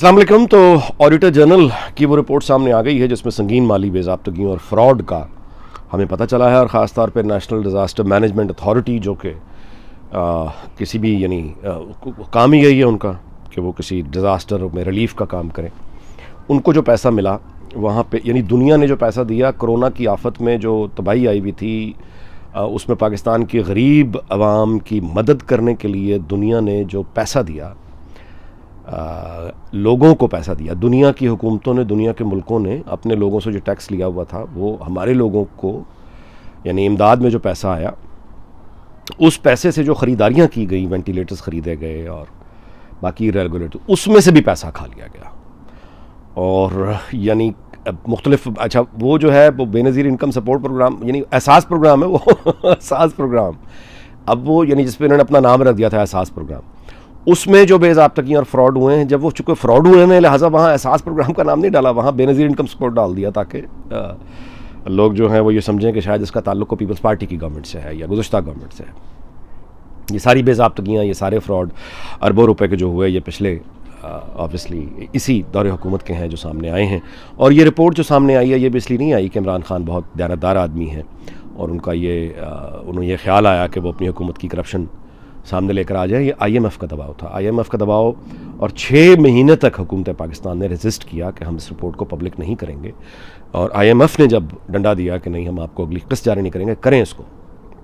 अस्सलाम वालेकुम। तो ऑडिटर जनरल की वो रिपोर्ट सामने आ गई है जिसमें संगीन माली बेज़ाब्तगी और फ्रॉड का हमें पता चला है, और ख़ास तौर पे नेशनल डिज़ास्टर मैनेजमेंट अथॉरिटी जो कि किसी भी काम ही यही है उनका कि वो किसी डिज़ास्टर में रिलीफ का काम करें, उनको जो पैसा मिला वहाँ पे दुनिया ने जो पैसा दिया कोरोना की आफत में जो तबाही आई हुई थी, उसमें पाकिस्तान की गरीब आवाम की मदद करने के लिए दुनिया ने जो पैसा दिया, लोगों को पैसा दिया, दुनिया की हुकूमतों ने, दुनिया के मुल्कों ने अपने लोगों से जो टैक्स लिया हुआ था वो हमारे लोगों को इमदाद में जो पैसा आया, उस पैसे से जो ख़रीदारियाँ की गई, वेंटिलेटर्स ख़रीदे गए और बाकी रेगुलेटर, उसमें से भी पैसा खा लिया गया। और मुख्तलिफ वो जो है वो बेनज़ीर इनकम सपोर्ट प्रोग्राम एहसास प्रोग्राम है वो एहसास प्रोग्राम, अब वो जिस पर इन्होंने अपना नाम रख दिया था एहसास प्रोग्राम, उसमें जो बेज़ाब्तगी और फ्रॉड हुए हैं, जब वो चूँकि फ्रॉड हुए हैं लिहाजा वहाँ एहसास प्रोग्राम का नाम नहीं डाला, वहाँ बेनज़ीर इनकम सपोर्ट डाल दिया ताकि लोग जो हैं वो ये समझें कि शायद इसका ताल्लुक़ को पीपल्स पार्टी की गवर्नमेंट से है या गुज़श्ता गवर्नमेंट से है। ये सारी बेज़ाब्तगियाँ, ये सारे फ्रॉड अरबों रुपए के जो हुए, ये पिछले ऑब्वियसली इसी दौरे हुकूमत के हैं जो सामने आए हैं। और ये रिपोर्ट जो सामने आई है ये भी इसलिए नहीं आई कि इमरान खान बहुत दयानतदार आदमी है और उन्हें ये ख्याल आया कि वो अपनी हुकूमत की करप्शन सामने लेकर आ जाए। ये IMF का दबाव था, IMF का दबाव, और 6 महीने तक हुकूमत पाकिस्तान ने रेजिस्ट किया कि हम इस रिपोर्ट को पब्लिक नहीं करेंगे, और IMF ने जब डंडा दिया कि नहीं हम आपको अगली किस्त जारी नहीं करेंगे, करें इसको,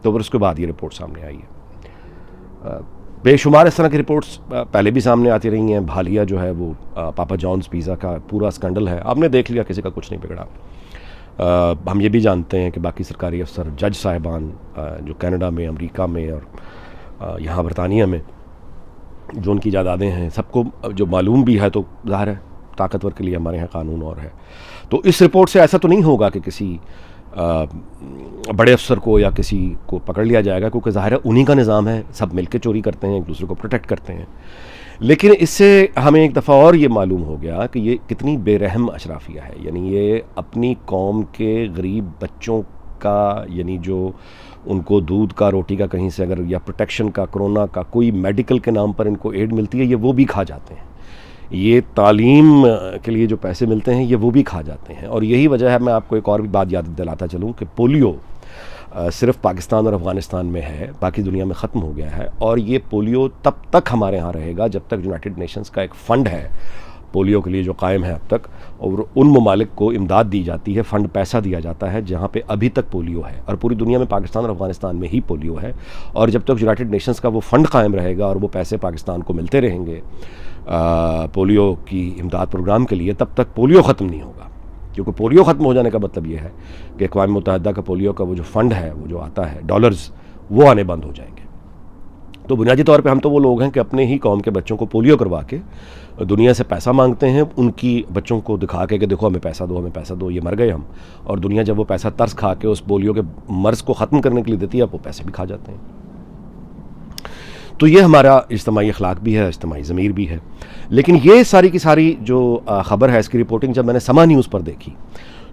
तो फिर उसके बाद ये रिपोर्ट सामने आई है। बेशुमार इस तरह की रिपोर्ट्स पहले भी सामने आती रही हैं। भालिया जो है वो पापा जॉन्स पिज़्ज़ा का पूरा स्कैंडल है, आपने देख लिया, किसी का कुछ नहीं बिगड़ा। हम ये भी जानते हैं कि बाकी सरकारी अफसर, जज साहिबान जो कनाडा में, अमेरिका में और यहाँ बरतानिया में जो उनकी जायदादें हैं, सबको जो मालूम भी है, तो ज़ाहिर है ताकतवर के लिए हमारे यहाँ कानून और है। तो इस रिपोर्ट से ऐसा तो नहीं होगा कि किसी बड़े अफसर को या किसी को पकड़ लिया जाएगा, क्योंकि ज़ाहिर है उन्हीं का निज़ाम है, सब मिलकर चोरी करते हैं, एक दूसरे को प्रोटेक्ट करते हैं। लेकिन इससे हमें एक दफ़ा और ये मालूम हो गया कि ये कितनी बेरहम अशराफिया है। ये अपनी कौम के गरीब बच्चों का जो उनको दूध का, रोटी का कहीं से अगर, या प्रोटेक्शन का, कोरोना का, कोई मेडिकल के नाम पर इनको एड मिलती है, ये वो भी खा जाते हैं। ये तालीम के लिए जो पैसे मिलते हैं ये वो भी खा जाते हैं। और यही वजह है, मैं आपको एक और भी बात याद दिलाता चलूँ कि पोलियो सिर्फ पाकिस्तान और अफ़गानिस्तान में है, बाकी दुनिया में ख़त्म हो गया है। और ये पोलियो तब तक हमारे यहाँ रहेगा जब तक यूनाइटेड नेशंस का एक फ़ंड है पोलियो के लिए जो कायम है अब तक, और उन ममालिक को इमदाद दी जाती है, फ़ंड पैसा दिया जाता है जहाँ पे अभी तक पोलियो है। और पूरी दुनिया में पाकिस्तान और अफ़गानिस्तान में ही पोलियो है। और जब तक यूनाइटेड नेशंस का वो फ़ंड कायम रहेगा और वो पैसे पाकिस्तान को मिलते रहेंगे पोलियो की इमदाद प्रोग्राम के लिए, तब तक पोलियो ख़त्म नहीं होगा। क्योंकि पोलियो ख़त्म हो जाने का मतलब ये है कि अक़वाम मुत्तहिदा का पोलियो का वो जो फ़ंड है, वो जो आता है डॉलर्स, वो आने बंद हो जाएंगे। तो बुनियादी तौर पे हम तो वो लोग हैं कि अपने ही कौम के बच्चों को पोलियो करवा के दुनिया से पैसा मांगते हैं, उनकी बच्चों को दिखा के कि देखो हमें पैसा दो, हमें पैसा दो, ये मर गए हम। और दुनिया जब वो पैसा तरस खा के उस पोलियो के मर्ज़ को ख़त्म करने के लिए देती है, वो पैसे भी खा जाते हैं। तो ये हमारा इज्तिमाई अखलाक भी है, इज्तिमाई ज़मीर भी है। लेकिन ये सारी की सारी जो ख़बर है, इसकी रिपोर्टिंग जब मैंने समा न्यूज़ पर देखी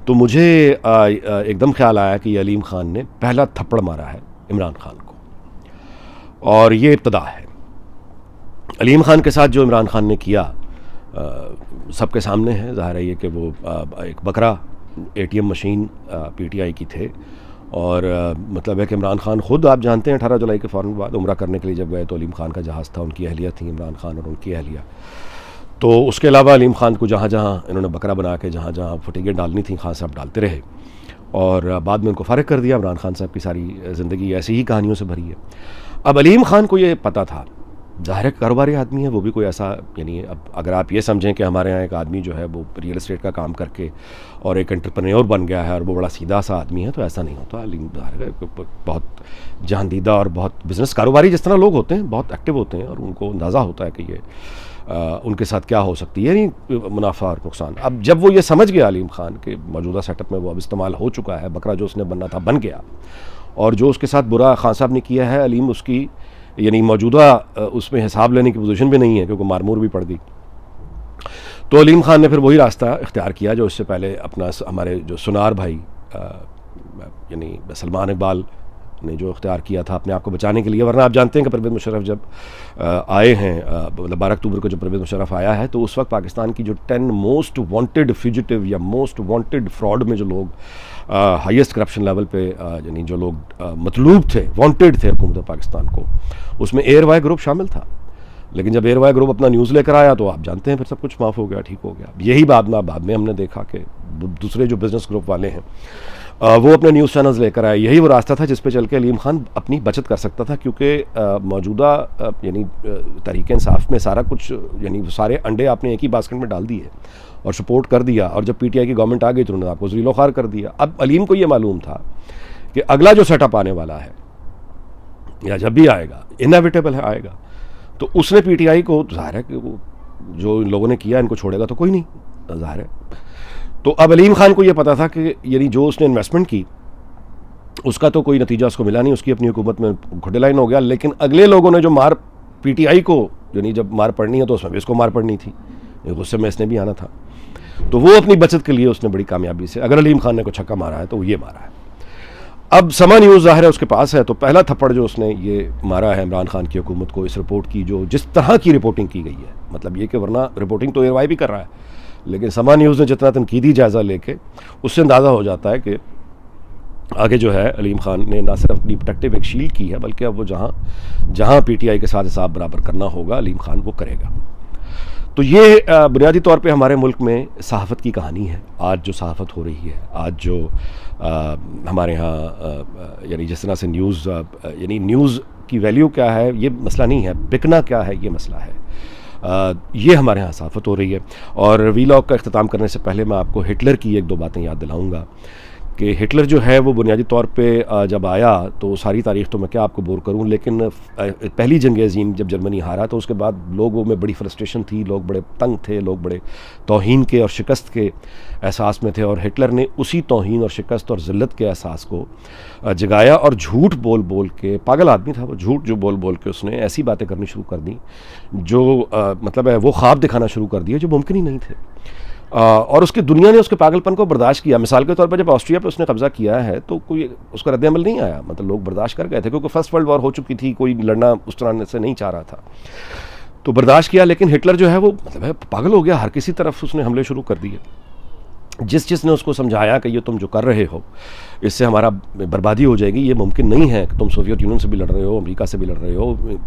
तो मुझे एकदम ख्याल आया कि अलीम ख़ान ने पहला थप्पड़ मारा है इमरान ख़ान को, और ये इब्तदा है। अलीम ख़ान के साथ जो इमरान ख़ान ने किया सबके सामने है। ज़ाहिर है ये कि वो एक बकरा ATM मशीन PTI की थे, और मतलब है कि इमरान ख़ान ख़ुद, आप जानते हैं 18 जुलाई के फ़ौरन बाद उम्रा करने के लिए जब गए तो अलीम ख़ान का जहाज़ था, उनकी अहलिया थी, इमरान ख़ान और उनकी अहलिया। तो उसके अलावा अलीम ख़ान को जहाँ जहाँ इन्होंने बकरा बना के जहाँ जहाँ फुटेजें डालनी थी, ख़ान साहब डालते रहे, और बाद में उनको फ़ारिग कर दिया। इमरान ख़ान साहब की सारी ज़िंदगी ऐसी ही कहानियों से भरी है। अब अलीम ख़ान को ये पता था, ज़ाहिर कारोबारी आदमी है, वो भी कोई ऐसा अब अगर आप ये समझें कि हमारे यहाँ एक आदमी जो है वो रियल एस्टेट का काम करके और एक एंटरप्रेन्योर बन गया है और वो बड़ा सीधा सा आदमी है, तो ऐसा नहीं होता। अलीम बहुत जहानदीदा और बहुत बिज़नेस कारोबारी जिस तरह लोग होते हैं, बहुत एक्टिव होते हैं, और उनको अंदाज़ा होता है कि ये उनके साथ क्या हो सकती है, मुनाफा और नुकसान। अब जब वो ये समझ गया अलीम ख़ान के मौजूदा सेटअप में वो अब इस्तेमाल हो चुका है, बकरा जो उसने बनना था बन गया, और जो उसके साथ बुरा ख़ान साहब ने किया है, अलीम उसकी मौजूदा उसमें हिसाब लेने की पोजीशन भी नहीं है, क्योंकि मारमूर भी पड़ गई। तो अलीम ख़ान ने फिर वही रास्ता इख्तियार किया जो इससे पहले अपना हमारे जो सुनार भाई सलमान इकबाल ने जो इख्तियार किया था अपने आप को बचाने के लिए, वरना आप जानते हैं कि परवेज़ मुशर्रफ जब आए हैं, मतलब 12 अक्टूबर को जब परवेज़ मुशर्रफ आया है, तो उस वक्त पाकिस्तान की जो 10 मोस्ट वांटेड फ्यूजिटिव या मोस्ट वांटेड फ्रॉड में जो लोग हाईएस्ट करप्शन लेवल पे यानी जो लोग मतलूब थे, वांटेड थे हुकूमत पाकिस्तान को, उसमें एयरवाई ग्रुप शामिल था। लेकिन जब एयरवाई ग्रुप अपना न्यूज़ लेकर आया तो आप जानते हैं फिर सब कुछ माफ़ हो गया, ठीक हो गया। यही बाद में हमने देखा कि दूसरे जो बिज़नेस ग्रुप वाले हैं वो अपने न्यूज़ चैनल्स लेकर आए। यही वो रास्ता था जिस पे चल के अलीम खान अपनी बचत कर सकता था, क्योंकि मौजूदा यानी तहरीक इंसाफ में सारा कुछ यानी सारे अंडे आपने एक ही बास्केट में डाल दिए और सपोर्ट कर दिया, और जब PTI की गवर्नमेंट आ गई तो उन्होंने आपको ज़ीलो ख़ार कर दिया। अब अलीम को ये मालूम था कि अगला जो सेटअप आने वाला है या जब भी आएगा, इनएविटेबल है आएगा, तो उसने PTI को, ज़ाहिर है कि वो जो इन लोगों ने किया इनको छोड़ेगा तो कोई नहीं, ज़ाहिर है। तो अब अलीम खान को ये पता था कि यानी जो उसने इन्वेस्टमेंट की उसका तो कोई नतीजा उसको मिला नहीं, उसकी अपनी हुकूमत में घुटे लाइन हो गया। लेकिन अगले लोगों ने जो मार PTI को, यानी जब मार पड़नी है तो उसमें भी इसको मार पड़नी थी, गुस्से में इसने भी आना था, तो वो अपनी बचत के लिए उसने बड़ी कामयाबी से, अगर अलीम खान ने को छक्का मारा है तो ये मारा है। अब समा न्यूज़ ज़ाहिर है उसके पास है, तो पहला थप्पड़ जो उसने ये मारा है इमरान खान की हुकूमत को, इस रिपोर्ट की जो जिस तरह की रिपोर्टिंग की गई है, मतलब ये कि वरना रिपोर्टिंग तो एयरवाई भी कर रहा है, लेकिन समा न्यूज़ ने जितना तनकीदी जायज़ा लेके उससे अंदाज़ा हो जाता है कि आगे जो है अलीम खान ने ना सिर्फ अपनी प्रोटेक्टिव एक शील्ड की है, बल्कि अब वो जहाँ PTI के साथ हिसाब बराबर करना होगा अलीम खान वो करेगा। तो ये बुनियादी तौर पे हमारे मुल्क में सहाफ़त की कहानी है। आज जो सहाफ़त हो रही है, आज जो हमारे यहाँ यानी जिस तरह से न्यूज़ यानी न्यूज़ की वैल्यू क्या है ये मसला नहीं है, बिकना क्या है ये मसला है, ये हमारे यहाँ सहाफ़त हो रही है। और वीलॉग का इख्तिताम करने से पहले मैं आपको हिटलर की एक दो बातें याद दिलाऊँगा कि हिटलर जो है वो बुनियादी तौर पे जब आया तो सारी तारीख़ तो मैं क्या आपको बोर करूं, लेकिन पहली जंग अज़ीम जब जर्मनी हारा तो उसके बाद लोगों में बड़ी फ्रस्ट्रेशन थी, लोग बड़े तंग थे, लोग बड़े तौहीन के और शिकस्त के एहसास में थे, और हिटलर ने उसी तौहीन और शिकस्त और ज़िल्लत के एहसास को जगाया और झूठ बोल बोल के, पागल आदमी था वो, झूठ जो बोल बोल के उसने ऐसी बातें करनी शुरू कर दी जो मतलब है वो ख्वाब दिखाना शुरू कर दिए जो मुमकिन ही नहीं थे। और उसकी दुनिया ने उसके पागलपन को बर्दाश्त किया। मिसाल के तौर पर जब ऑस्ट्रिया पे उसने कब्ज़ा किया है तो कोई उसका रद्द-ए-अमल नहीं आया, मतलब लोग बर्दाश्त कर गए थे क्योंकि फर्स्ट वर्ल्ड वॉर हो चुकी थी, कोई लड़ना उस तरह से नहीं चाह रहा था, तो बर्दाश्त किया। लेकिन हिटलर जो है वो मतलब है पागल हो गया, हर किसी तरफ उसने हमले शुरू कर दिए। जिसने उसको समझाया कि ये तुम जो कर रहे हो इससे हमारा बर्बादी हो जाएगी, ये मुमकिन नहीं है, तुम सोवियत यूनियन से भी लड़ रहे हो, अमेरिका से भी लड़ रहे हो,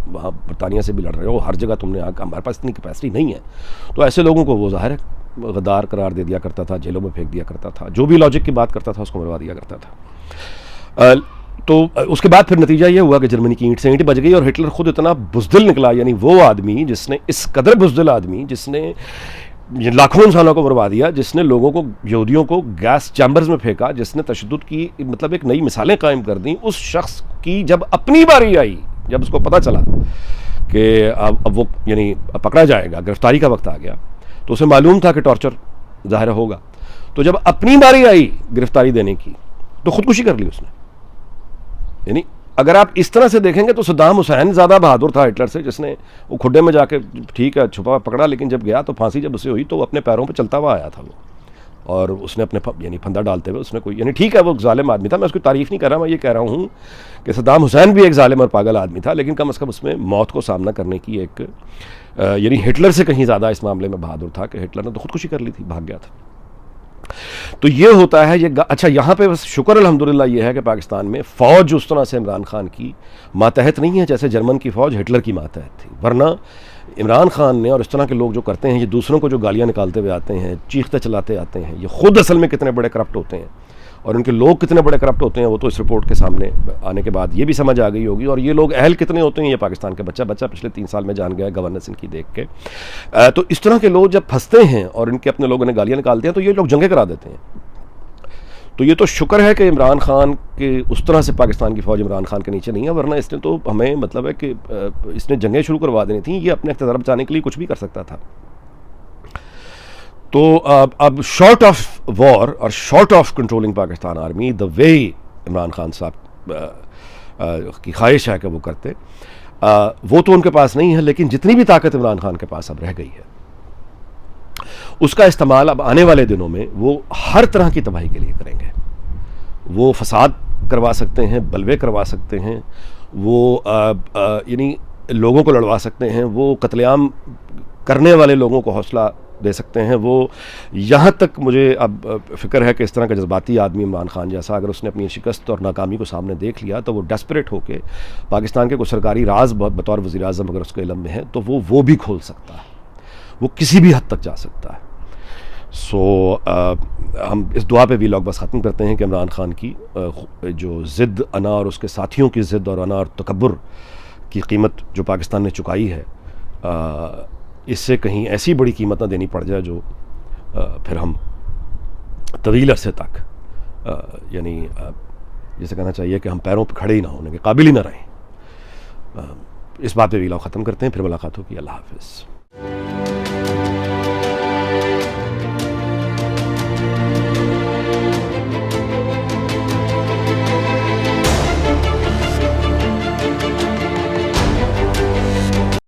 वहाँ बरतानिया से भी लड़ रहे हो, हर जगह तुमने आकर, हमारे पास इतनी कैपेसिटी नहीं है। तो ऐसे लोगों को वो ज़ाहिर है गद्दार करार दे दिया करता था, जेलों में फेंक दिया करता था, जो भी लॉजिक की बात करता था उसको मरवा दिया करता था। तो उसके बाद फिर नतीजा ये हुआ कि जर्मनी की ईंट से ईंट बज गई और हिटलर खुद इतना बुज़दिल निकला, यानी वो आदमी जिसने, इस कदर बुज़दिल आदमी जिसने लाखों इंसानों को मरवा दिया, जिसने लोगों को, यहूदियों को गैस चैम्बर्स में फेंका, जिसने तशद्दुद की मतलब एक नई मिसालें कायम कर दी, उस शख्स की जब अपनी बारी आई, जब उसको पता चला कि अब वो यानी पकड़ा जाएगा, गिरफ्तारी का वक्त आ गया, तो उसे मालूम था कि टॉर्चर ज़ाहिर होगा, तो जब अपनी बारी आई गिरफ्तारी देने की तो खुदकुशी कर ली उसने। यानी अगर आप इस तरह से देखेंगे तो सद्दाम हुसैन ज़्यादा बहादुर था हिटलर से, जिसने वो खुड्डे में जाके ठीक है छुपा पकड़ा, लेकिन जब गया तो फांसी जब उसे हुई तो वो अपने पैरों पर चलता हुआ आया था वो, और उसने अपने यानी फंदा डालते हुए उसने कोई, यानी ठीक है वो जालिम आदमी था, मैं उसकी तारीफ़ नहीं कर रहा, मैं ये कह रहा हूँ कि सद्दाम हुसैन भी एक जालिम और पागल आदमी था, लेकिन कम अज़ कम उसमें मौत को सामना करने की एक यानी हिटलर से कहीं ज़्यादा इस मामले में बहादुर था कि हिटलर ने तो खुदकुशी कर ली थी, भाग गया था। तो ये होता है ये। अच्छा, यहाँ पे बस शुक्र अल्हम्दुलिल्लाह ये है कि पाकिस्तान में फ़ौज उस तरह से इमरान खान की मातहत नहीं है जैसे जर्मन की फ़ौज हिटलर की मातहत थी, वरना इमरान खान ने और इस तरह के लोग जो करते हैं, ये दूसरों को जो गालियाँ निकालते हुए आते हैं, चीखते चलाते आते हैं, ये खुद असल में कितने बड़े करप्ट होते हैं और इनके लोग कितने बड़े करप्ट होते हैं वो तो इस रिपोर्ट के सामने आने के बाद ये भी समझ आ गई होगी। और ये लोग अहल कितने होते हैं ये पाकिस्तान के बच्चा पिछले 3 साल में जान गया गवर्नेंस इनकी देख के। तो इस तरह के लोग जब फंसते हैं और इनके अपने लोगों ने गालियाँ निकालते हैं तो ये लोग जंगें करा देते हैं। तो ये तो शुक्र है कि इमरान खान के उस तरह से पाकिस्तान की फ़ौज इमरान खान के नीचे नहीं है, वरना इसने तो हमें मतलब है कि इसने जंगें शुरू करवा देनी थी, ये अपने इक़्तिदार बचाने के लिए कुछ भी कर सकता था। तो अब शॉर्ट ऑफ वॉर और short of controlling Pakistan army the way Imran Khan साहब की ख्वाहिश है कि वो करते, वो तो उनके पास नहीं है, लेकिन जितनी भी ताकत इमरान खान के पास अब रह गई है उसका इस्तेमाल अब आने वाले दिनों में वो हर तरह की तबाही के लिए करेंगे। वो फसाद करवा सकते हैं, बलवे करवा सकते हैं, वो यानी लोगों को लड़वा सकते हैं, वो कत्लेआम करने वाले लोगों को हौसला दे सकते हैं। वो यहाँ तक मुझे अब फ़िक्र है कि इस तरह का जज्बाती आदमी इमरान खान जैसा, अगर उसने अपनी शिकस्त और नाकामी को सामने देख लिया तो वो डेस्परेट होके पाकिस्तान के कुछ सरकारी राज बतौर वज़ीर आज़म अगर उसके इल्म में है तो वो भी खोल सकता है, वो किसी भी हद तक जा सकता है। हम इस दुआ पे भी लॉग बस ख़त्म करते हैं कि इमरान खान की जो ज़िद अना और उसके साथियों की ज़िद और अना और तकब्बुर की कीमत जो पाकिस्तान ने चुकाई है, इससे कहीं ऐसी बड़ी कीमत ना देनी पड़ जाए जो फिर हम तवील अरसे तक यानी जैसे कहना चाहिए कि हम पैरों पर खड़े ही ना होने के काबिल ही ना रहें। इस बात पे भी लॉग ख़त्म करते हैं, फिर मुलाकात होगी। अल्लाह हाफ़िज़।